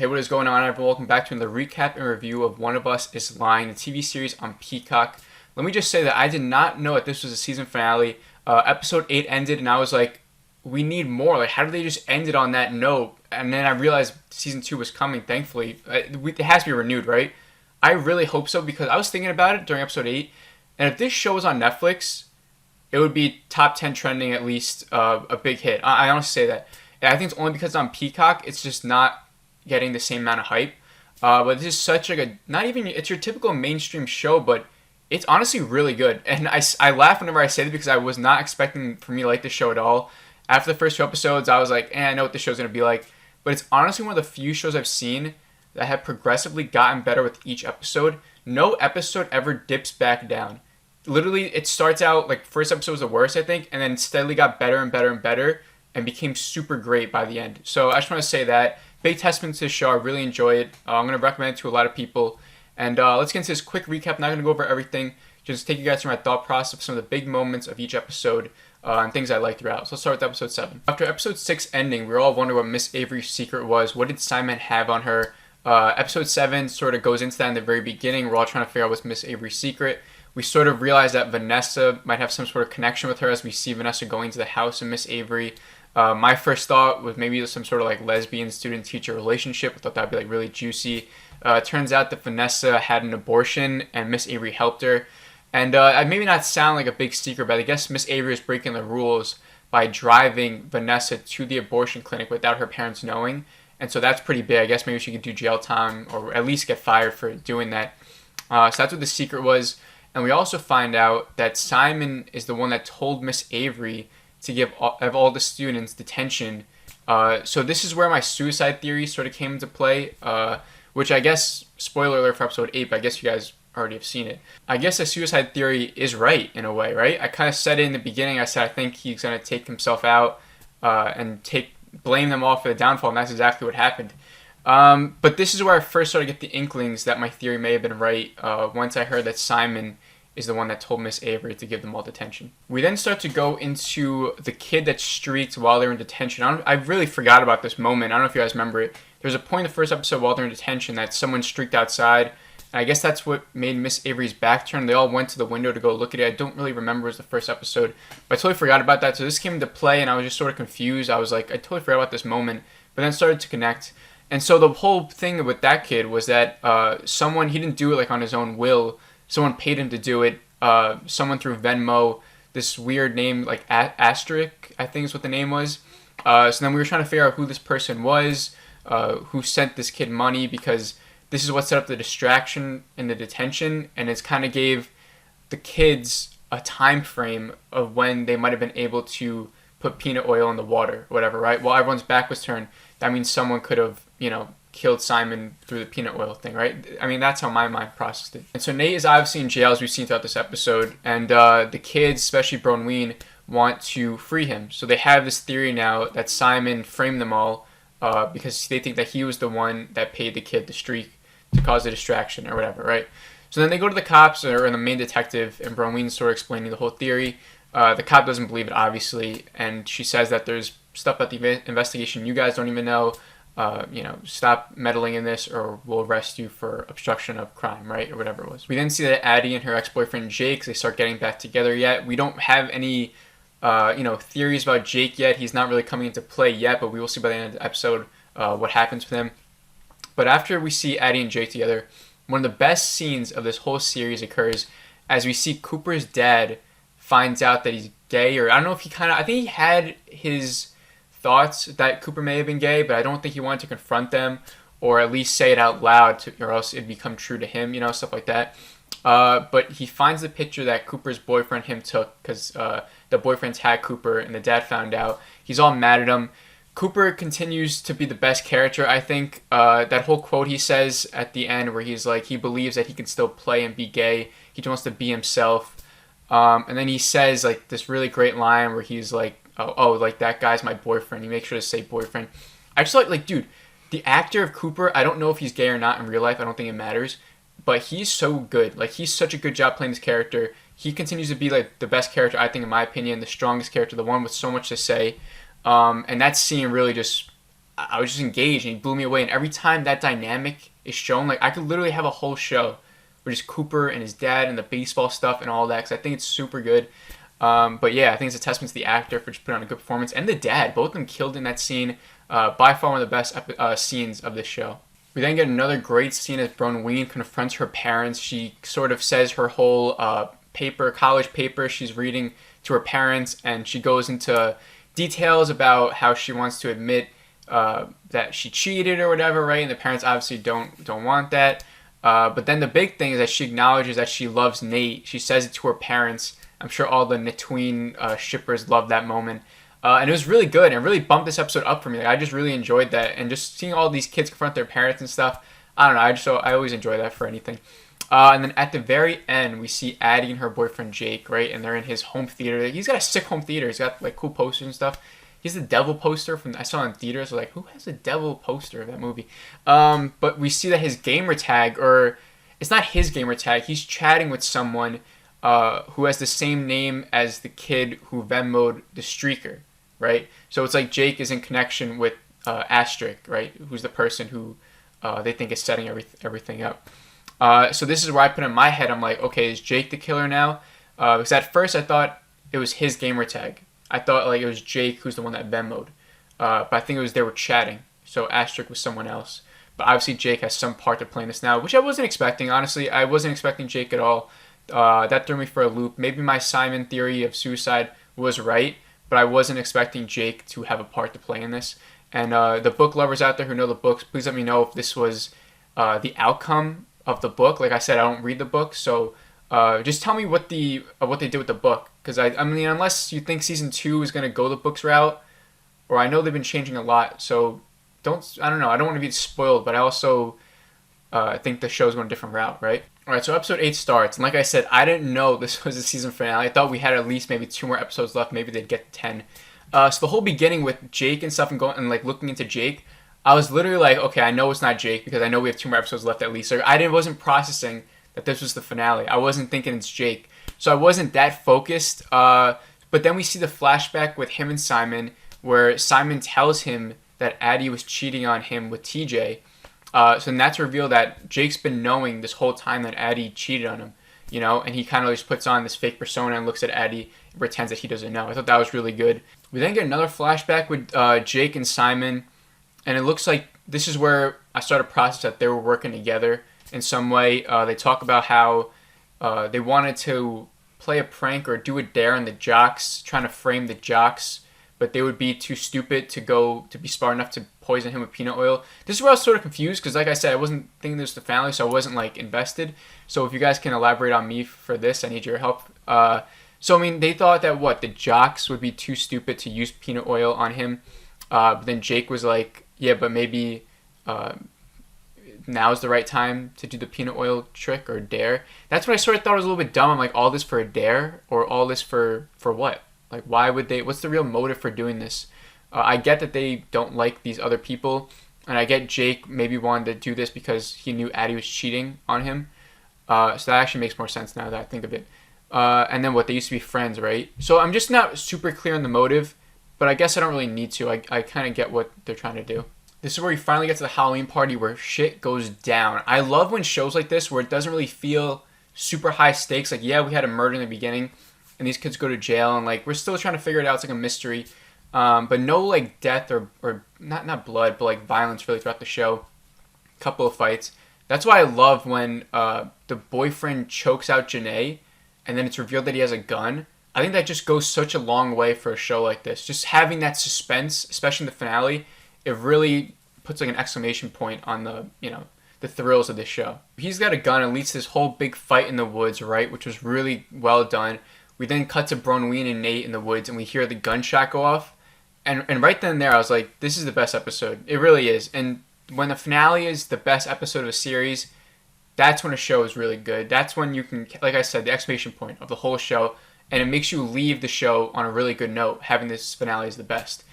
Hey, what is going on, everyone? Welcome back to another recap and review of One of Us is Lying, the TV series on Peacock. Let me just say that I did not know that this was a season finale. Episode 8 ended, and I was like, we need more. Like, how did they just end it on that note? And then I realized season 2 was coming, thankfully. It has to be renewed, right? I really hope so, because I was thinking about it during episode 8, and if this show was on Netflix, it would be top 10 trending, at least a big hit. I honestly say that. And I think it's only because it's on Peacock, it's just not getting the same amount of hype. But this is such like a, not even, it's your typical mainstream show, but it's honestly really good. And I laugh whenever I say it because I was not expecting for me to like the show at all. After the first 2 episodes, I was like, I know what the show's going to be like. But it's honestly one of the few shows I've seen that have progressively gotten better with each episode. No episode ever dips back down. Literally, it starts out, like, first episode was the worst, I think, and then steadily got better and better and better, and became super great by the end. So I just want to say that. Big testament to this show. I really enjoy it. I'm going to recommend it to a lot of people. And let's get into this quick recap. Not going to go over everything. Just take you guys through my thought process of some of the big moments of each episode and things I liked throughout. So let's start with episode 7. After episode 6 ending, we were all wondering what Miss Avery's secret was. What did Simon have on her? Episode 7 sort of goes into that in the very beginning. We're all trying to figure out what's Miss Avery's secret. We sort of realize that Vanessa might have some sort of connection with her as we see Vanessa going to the house of Miss Avery. My first thought was maybe some sort of like lesbian student-teacher relationship. I thought that would be like really juicy. It turns out that Vanessa had an abortion and Miss Avery helped her. And it maybe not sound like a big secret, but I guess Miss Avery is breaking the rules by driving Vanessa to the abortion clinic without her parents knowing. And so that's pretty big. I guess maybe she could do jail time or at least get fired for doing that. So that's what the secret was. And we also find out that Simon is the one that told Miss Avery to give all the students detention. So this is where my suicide theory sort of came into play, which I guess, spoiler alert for episode 8, but I guess you guys already have seen it. I guess the suicide theory is right, in a way, right? I kind of said it in the beginning. I said I think he's going to take himself out and blame them all for the downfall, and that's exactly what happened. But this is where I first started to get the inklings that my theory may have been right once I heard that Simon is the one that told Miss Avery to give them all detention. We then start to go into the kid that streaked while they're in detention. I really forgot about this moment. I don't know if you guys remember it. There's a point in the first episode while they're in detention that someone streaked outside. And I guess that's what made Miss Avery's back turn. They all went to the window to go look at it. I don't really remember it was the first episode, but I totally forgot about that. So this came into play and I was just sort of confused. I was like, I totally forgot about this moment, but then started to connect. And so the whole thing with that kid was that someone, he didn't do it like on his own will. Someone paid him to do it. Someone through Venmo, this weird name like Asterisk, I think is what the name was. So then we were trying to figure out who this person was, who sent this kid money, because this is what set up the distraction in the detention, and it's kind of gave the kids a time frame of when they might have been able to put peanut oil in the water, or whatever, right? While everyone's back was turned, that means someone could have, killed Simon through the peanut oil thing, right? I mean, that's how my mind processed it. And so Nate is obviously in jail, as we've seen throughout this episode, and the kids, especially Bronwyn, want to free him. So they have this theory now that Simon framed them all because they think that he was the one that paid the kid the streak to cause a distraction or whatever, right? So then they go to the cops or the main detective, and Bronwyn's sort of explaining the whole theory. The cop doesn't believe it, obviously, and she says that there's stuff about the investigation you guys don't even know. Stop meddling in this or we'll arrest you for obstruction of crime, right? Or whatever it was. We then see that Addie and her ex-boyfriend Jake, they start getting back together yet. We don't have any, theories about Jake yet. He's not really coming into play yet, but we will see by the end of the episode what happens with him. But after we see Addie and Jake together, one of the best scenes of this whole series occurs as we see Cooper's dad finds out that he's gay, or I don't know if I think he had his thoughts that Cooper may have been gay, but I don't think he wanted to confront them or at least say it out loud or else it'd become true to him, stuff like that. But he finds the picture that Cooper's boyfriend him took because the boyfriend's had Cooper and the dad found out. He's all mad at him. Cooper continues to be the best character, I think. That whole quote he says at the end where he's like, he believes that he can still play and be gay. He just wants to be himself. And then he says like this really great line where he's like, like that guy's my boyfriend. You make sure to say boyfriend. I just like, dude, the actor of Cooper, I don't know if he's gay or not in real life. I don't think it matters. But he's so good. Like, he's such a good job playing this character. He continues to be, like, the best character, I think, in my opinion. The strongest character, the one with so much to say. And that scene really just, I was just engaged, and he blew me away. And every time that dynamic is shown, like, I could literally have a whole show with just Cooper and his dad and the baseball stuff and all that, because I think it's super good. But yeah, I think it's a testament to the actor for just putting on a good performance, and the dad. Both of them killed in that scene. By far one of the best scenes of this show. We then get another great scene as Bronwyn confronts her parents. She sort of says her whole college paper she's reading to her parents, and she goes into details about how she wants to admit that she cheated or whatever, right? And the parents obviously don't want that. But then the big thing is that she acknowledges that she loves Nate. She says it to her parents. I'm sure all the Natween shippers love that moment. And it was really good, and it really bumped this episode up for me. Like, I just really enjoyed that, and just seeing all these kids confront their parents and stuff. I don't know. I always enjoy that for anything. And then at the very end, we see Addie and her boyfriend Jake, right? And they're in his home theater. He's got a sick home theater. He's got like cool posters and stuff. He's the devil poster from I saw in theaters. So like, who has a devil poster of that movie? But we see that his gamer tag, or it's not his gamer tag. He's chatting with someone who has the same name as the kid who Venmo'd the streaker. Right, so it's like Jake is in connection with Asterisk, right? Who's the person who they think is setting everything up. So this is where I put in my head. I'm like, okay, is Jake the killer now? Because at first I thought it was his gamer tag. I thought like it was Jake who's the one that Venmo'd. But I think it was they were chatting. So Asterisk was someone else. But obviously Jake has some part to play in this now, which I wasn't expecting. Honestly, I wasn't expecting Jake at all. That threw me for a loop. Maybe my Simon theory of suicide was right, but I wasn't expecting Jake to have a part to play in this. And the book lovers out there who know the books, please let me know if this was the outcome of the book. Like I said, I don't read the book, so just tell me what they did with the book. Because I mean, unless you think season 2 is going to go the book's route, or I know they've been changing a lot, so I don't know. I don't want to be spoiled, but I also think the show's going a different route, right? Alright, so episode 8 starts, and like I said, I didn't know this was the season finale. I thought we had at least maybe 2 more episodes left. Maybe they'd get to 10. So the whole beginning with Jake and stuff and going and like looking into Jake, I was literally like, okay, I know it's not Jake because I know we have 2 more episodes left at least. So wasn't processing that this was the finale. I wasn't thinking it's Jake. So I wasn't that focused. But then we see the flashback with him and Simon, where Simon tells him that Addie was cheating on him with TJ. So then that's revealed that Jake's been knowing this whole time that Addie cheated on him, and he kind of just puts on this fake persona and looks at Addie and pretends that he doesn't know. I thought that was really good. We then get another flashback with Jake and Simon, and it looks like this is where I started to process that they were working together in some way. They talk about how they wanted to play a prank or do a dare on the jocks, trying to frame the jocks, but they would be too stupid to be smart enough to poison him with peanut oil. This is where I was sort of confused because, like I said, I wasn't thinking this was the family, so I wasn't like invested. So if you guys can elaborate on me for this, I need your help. So I mean, they thought that the jocks would be too stupid to use peanut oil on him. But then Jake was like, yeah, but maybe now is the right time to do the peanut oil trick or dare. That's what I sort of thought was a little bit dumb. I'm like, all this for a dare or all this for what? Like, why would they? What's the real motive for doing this? I get that they don't like these other people, and I get Jake maybe wanted to do this because he knew Addie was cheating on him. So that actually makes more sense now that I think of it. And then they used to be friends, right? So I'm just not super clear on the motive, but I guess I don't really need to. I kind of get what they're trying to do. This is where we finally get to the Halloween party where shit goes down. I love when shows like this where it doesn't really feel super high stakes. Like, yeah, we had a murder in the beginning, and these kids go to jail, and like we're still trying to figure it out. It's like a mystery, but no like death or not blood, but like violence really throughout the show. Couple of fights. That's why I love when the boyfriend chokes out Janae, and then it's revealed that he has a gun. I think that just goes such a long way for a show like this. Just having that suspense, especially in the finale, it really puts like an exclamation point on the thrills of this show. He's got a gun and leads to this whole big fight in the woods, right, which was really well done. We then cut to Bronwyn and Nate in the woods, and we hear the gunshot go off. And right then and there, I was like, this is the best episode. It really is. And when the finale is the best episode of a series, that's when a show is really good. That's when you can, like I said, the exclamation point of the whole show, and it makes you leave the show on a really good note, having this finale is the best.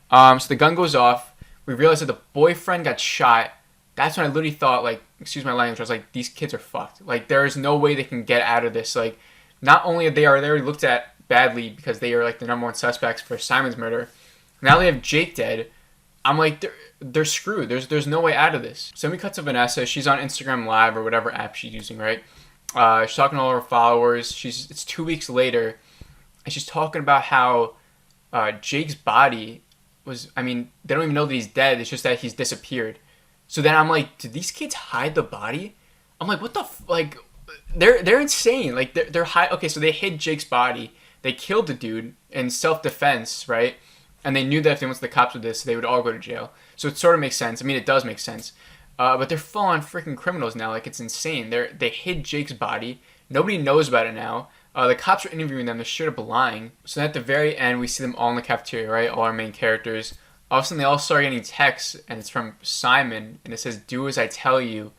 So the gun goes off. We realize that the boyfriend got shot. That's when I literally thought, like, excuse my language, I was like, these kids are fucked. Like, there is no way they can get out of this. Like, not only are they already looked at badly because they are, like, the number 1 suspects for Simon's murder, now they have Jake dead. I'm like, they're screwed. There's no way out of this. So then we cut to Vanessa. She's on Instagram Live or whatever app she's using, right? She's talking to all her followers. It's 2 weeks later, and she's talking about how Jake's body was. I mean, they don't even know that he's dead. It's just that he's disappeared. So then I'm like, did these kids hide the body? I'm like, what the like? They're insane. Like they're high. Okay, so they hid Jake's body. They killed the dude in self-defense, right? And they knew that if they went to the cops with this, they would all go to jail. So it sort of makes sense. I mean, it does make sense. But they're full-on freaking criminals now. Like, it's insane. They hid Jake's body. Nobody knows about it now. The cops are interviewing them. They're straight up lying. So then at the very end, we see them all in the cafeteria, right? All our main characters. All of a sudden, they all start getting texts, and it's from Simon, and it says, "Do as I tell you."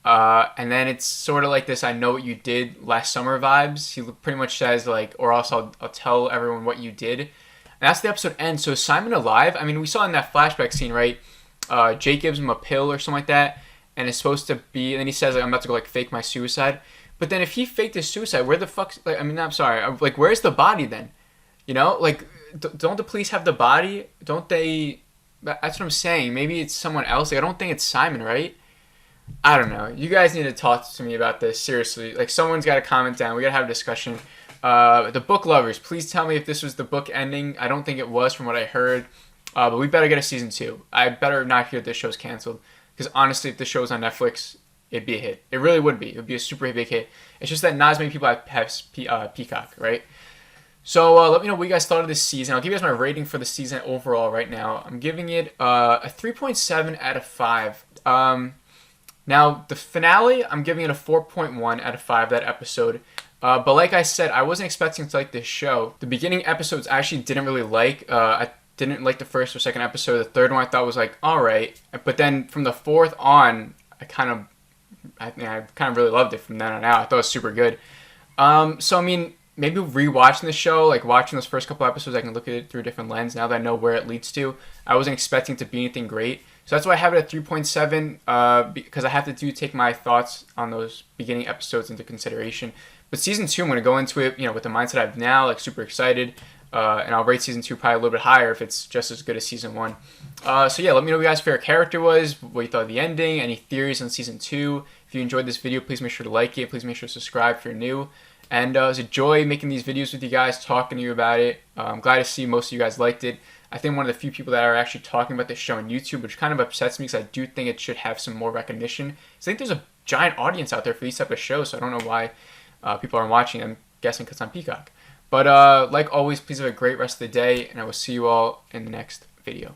And then it's sort of like this "I know what you did last summer" vibes. He pretty much says, like, or else I'll tell everyone what you did. And that's the episode ends. So is Simon alive? I mean, we saw in that flashback scene, right? Jake gives him a pill or something like that, and it's supposed to be, and then he says, like, I'm about to go, like, fake my suicide. But then if he faked his suicide, where the fuck, like, I mean, I'm sorry, like, where's the body then? You know, like, don't the police have the body? Don't they, that's what I'm saying. Maybe it's someone else. Like, I don't think it's Simon, right? I don't know. You guys need to talk to me about this, seriously. Like, someone's got to comment down. We got to have a discussion. The book lovers, please tell me if this was the book ending. I don't think it was from what I heard. But we better get a season 2. I better not hear this show's canceled. Because honestly, if this show's on Netflix, it'd be a hit. It really would be. It would be a super big hit. It's just that not as many people have Peacock, right? So let me know what you guys thought of this season. I'll give you guys my rating for the season overall right now. I'm giving it a 3.7 out of 5. Now, the finale, I'm giving it a 4.1 out of 5, that episode. But like I said, I wasn't expecting to like this show. The beginning episodes I actually didn't really like. I didn't like the first or second episode. The third one I thought was like, alright. But then from the fourth on, I kind of really loved it from then on out. I thought it was super good. So, I mean, maybe rewatching the show, like watching those first couple episodes, I can look at it through a different lens now that I know where it leads to. I wasn't expecting to be anything great. So that's why I have it at 3.7, because I have to take my thoughts on those beginning episodes into consideration. But season 2, I'm going to go into it, with the mindset I have now, like super excited. And I'll rate season 2 probably a little bit higher if it's just as good as season 1. So yeah, let me know what your guys' favorite character was, what you thought of the ending, any theories on season 2. If you enjoyed this video, please make sure to like it. Please make sure to subscribe if you're new. And it was a joy making these videos with you guys, talking to you about it. I'm glad to see most of you guys liked it. I think one of the few people that are actually talking about this show on YouTube, which kind of upsets me because I do think it should have some more recognition. So I think there's a giant audience out there for these type of shows, so I don't know why people aren't watching. I'm guessing because it's on Peacock. But like always, please have a great rest of the day, and I will see you all in the next video.